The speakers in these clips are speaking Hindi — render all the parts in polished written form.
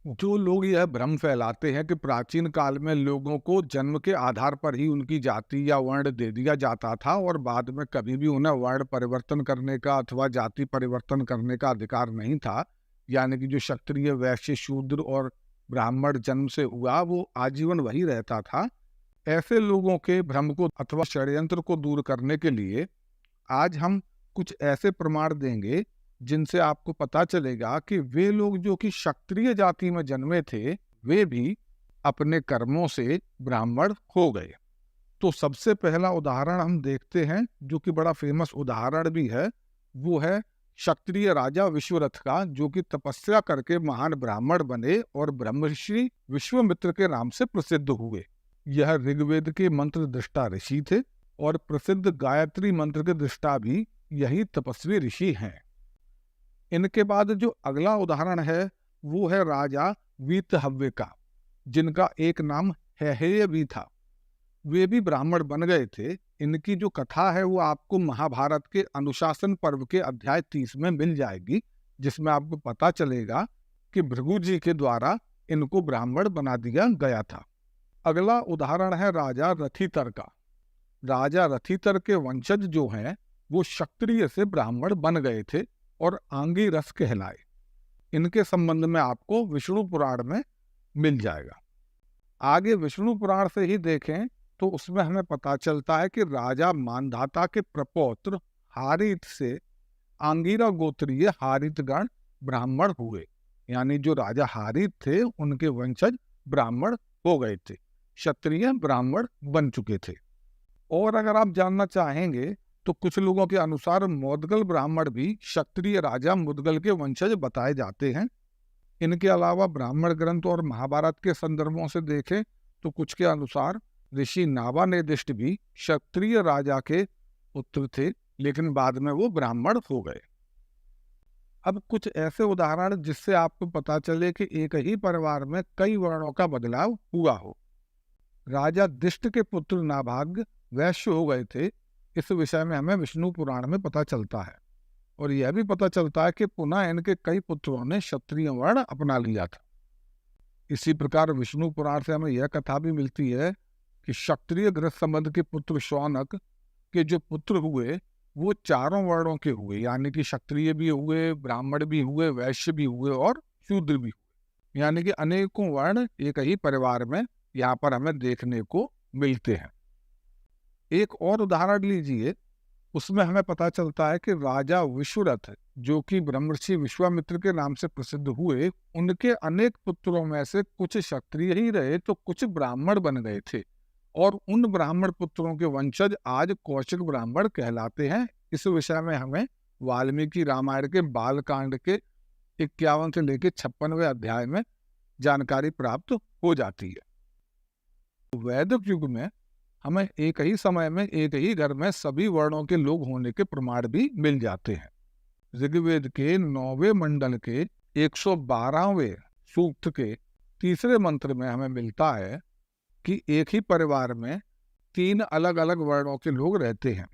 जो लोग यह भ्रम फैलाते हैं कि प्राचीन काल में लोगों को जन्म के आधार पर ही उनकी जाति या वर्ण दे दिया जाता था और बाद में कभी भी उन्हें वर्ण परिवर्तन करने का अथवा जाति परिवर्तन करने का अधिकार नहीं था, यानी कि जो क्षत्रिय, वैश्य, शूद्र और ब्राह्मण जन्म से हुआ वो आजीवन वही रहता था, ऐसे लोगों के भ्रम को अथवा षड्यंत्र को दूर करने के लिए आज हम कुछ ऐसे प्रमाण देंगे जिनसे आपको पता चलेगा कि वे लोग जो कि क्षत्रिय जाति में जन्मे थे वे भी अपने कर्मों से ब्राह्मण हो गए। तो सबसे पहला उदाहरण हम देखते हैं जो कि बड़ा फेमस उदाहरण भी है, वो है क्षत्रिय राजा विश्वरथ का, जो कि तपस्या करके महान ब्राह्मण बने और ब्रह्मर्षि विश्वामित्र के नाम से प्रसिद्ध हुए। यह ऋग्वेद के मंत्र दृष्टा ऋषि थे और प्रसिद्ध गायत्री मंत्र के दृष्टा भी यही तपस्वी ऋषि हैं। इनके बाद जो अगला उदाहरण है वो है राजा वीतहव्य का, जिनका एक नाम हेहय भी था। वे भी ब्राह्मण बन गए थे। इनकी जो कथा है वो आपको महाभारत के अनुशासन पर्व के अध्याय 30 में मिल जाएगी, जिसमें आपको पता चलेगा कि भृगु जी के द्वारा इनको ब्राह्मण बना दिया गया था। अगला उदाहरण है राजा रथितर का। राजा रथितर के वंशज जो हैं वो क्षत्रिय से ब्राह्मण बन गए थे और आंगी रस कहलाए। इनके संबंध में आपको विष्णु पुराण में मिल जाएगा। आगे विष्णु पुराण से ही देखें तो उसमें हमें पता चलता है कि राजा मानधाता के प्रपौत्र हारित से आंगिरा गोत्रीय हारितगण ब्राह्मण हुए, यानी जो राजा हारित थे उनके वंशज ब्राह्मण हो गए थे, क्षत्रिय ब्राह्मण बन चुके थे। और अगर आप जानना चाहेंगे तो कुछ लोगों के अनुसार मोदगल ब्राह्मण भी क्षत्रिय राजा मुदगल के वंशज बताए जाते हैं। इनके अलावा ब्राह्मण ग्रंथ और महाभारत के संदर्भों से देखें तो कुछ के अनुसार ऋषि नाभानेदिष्ट भी क्षत्रिय राजा के पुत्र थे, लेकिन बाद में वो ब्राह्मण हो गए। अब कुछ ऐसे उदाहरण जिससे आपको पता चले कि एक ही परिवार में कई वर्णों का बदलाव हुआ हो। राजा दिष्ट के पुत्र नाभाग वैश्य हो गए थे, इस विषय में हमें विष्णु पुराण में पता चलता है। और यह भी पता चलता है कि पुनः इनके कई पुत्रों ने क्षत्रिय वर्ण अपना लिया था। इसी प्रकार विष्णु पुराण से हमें यह कथा भी मिलती है कि क्षत्रिय गृहसंबंध के पुत्र शौनक के जो पुत्र हुए वो चारों वर्णों के हुए, यानी कि क्षत्रिय भी हुए, ब्राह्मण भी हुए, वैश्य भी हुए और शूद्र भी हुए, यानी कि अनेकों वर्ण एक ही परिवार में यहाँ पर हमें देखने को मिलते हैं। एक और उदाहरण लीजिए, उसमें हमें पता चलता है कि राजा विश्वरथ जो कि ब्रह्मर्षि विश्वामित्र के नाम से प्रसिद्ध हुए, उनके अनेक पुत्रों में से कुछ क्षत्रिय ही रहे तो कुछ ब्राह्मण बन गए थे और उन ब्राह्मण पुत्रों के वंशज आज कौशिक ब्राह्मण कहलाते हैं। इस विषय में हमें वाल्मीकि रामायण के बालकांड के 51 से लेकर 56वें अध्याय में जानकारी प्राप्त हो जाती है। वैदिक युग में हमें एक ही समय में एक ही घर में सभी वर्णों के लोग होने के प्रमाण भी मिल जाते हैं। ऋग्वेद के 9वें मंडल के 112वें सूक्त के 3रे मंत्र में हमें मिलता है कि एक ही परिवार में 3 अलग अलग वर्णों के लोग रहते हैं।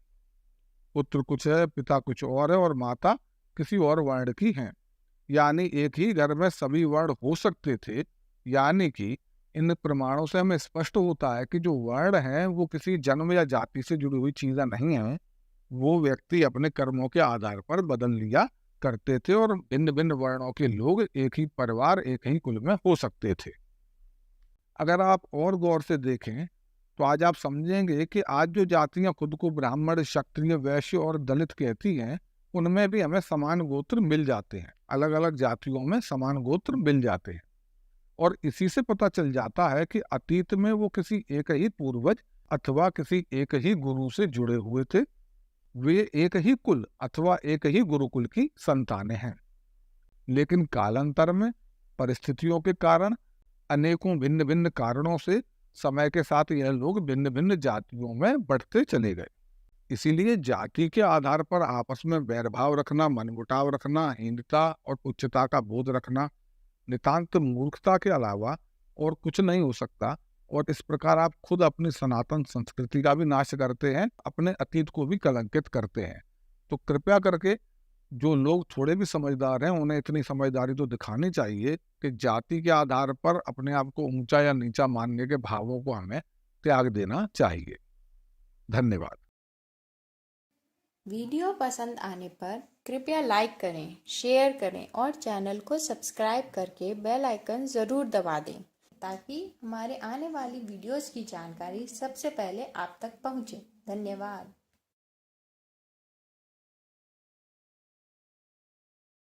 पुत्र कुछ है, पिता कुछ और है और माता किसी और वर्ण की है, यानी एक ही घर में सभी वर्ण हो सकते थे। यानी कि इन प्रमाणों से हमें स्पष्ट होता है कि जो वर्ण है वो किसी जन्म या जाति से जुड़ी हुई चीजें नहीं है, वो व्यक्ति अपने कर्मों के आधार पर बदल लिया करते थे और भिन्न भिन्न वर्णों के लोग एक ही परिवार, एक ही कुल में हो सकते थे। अगर आप और गौर से देखें तो आज आप समझेंगे कि आज जो जातियां खुद को ब्राह्मण, क्षत्रिय, वैश्य और दलित कहती हैं, उनमें भी हमें समान गोत्र मिल जाते हैं। अलग अलग जातियों में समान गोत्र मिल जाते हैं और इसी से पता चल जाता है कि अतीत में वो किसी एक ही पूर्वज अथवा किसी एक ही गुरु से जुड़े हुए थे। वे एक ही कुल अथवा एक ही गुरुकुल की संतानें हैं, लेकिन कालांतर में परिस्थितियों के कारण, अनेकों भिन्न भिन्न कारणों से समय के साथ यह लोग भिन्न भिन्न जातियों में बढ़ते चले गए। इसीलिए जाति के आधार पर आपस में वैरभाव रखना, मनमुटाव रखना, हीनता और उच्चता का बोध रखना नितांत मूर्खता के अलावा और कुछ नहीं हो सकता। और इस प्रकार आप खुद अपनी सनातन संस्कृति का भी नाश करते हैं, अपने अतीत को भी कलंकित करते हैं। तो कृपया करके जो लोग थोड़े भी समझदार हैं, उन्हें इतनी समझदारी तो दिखानी चाहिए कि जाति के आधार पर अपने आप को ऊंचा या नीचा मानने के भावों को हमें त्याग देना चाहिए। धन्यवाद। वीडियो पसंद आने पर कृपया लाइक करें, शेयर करें और चैनल को सब्सक्राइब करके बेल आइकन ज़रूर दबा दें ताकि हमारे आने वाली वीडियोस की जानकारी सबसे पहले आप तक पहुंचे। धन्यवाद।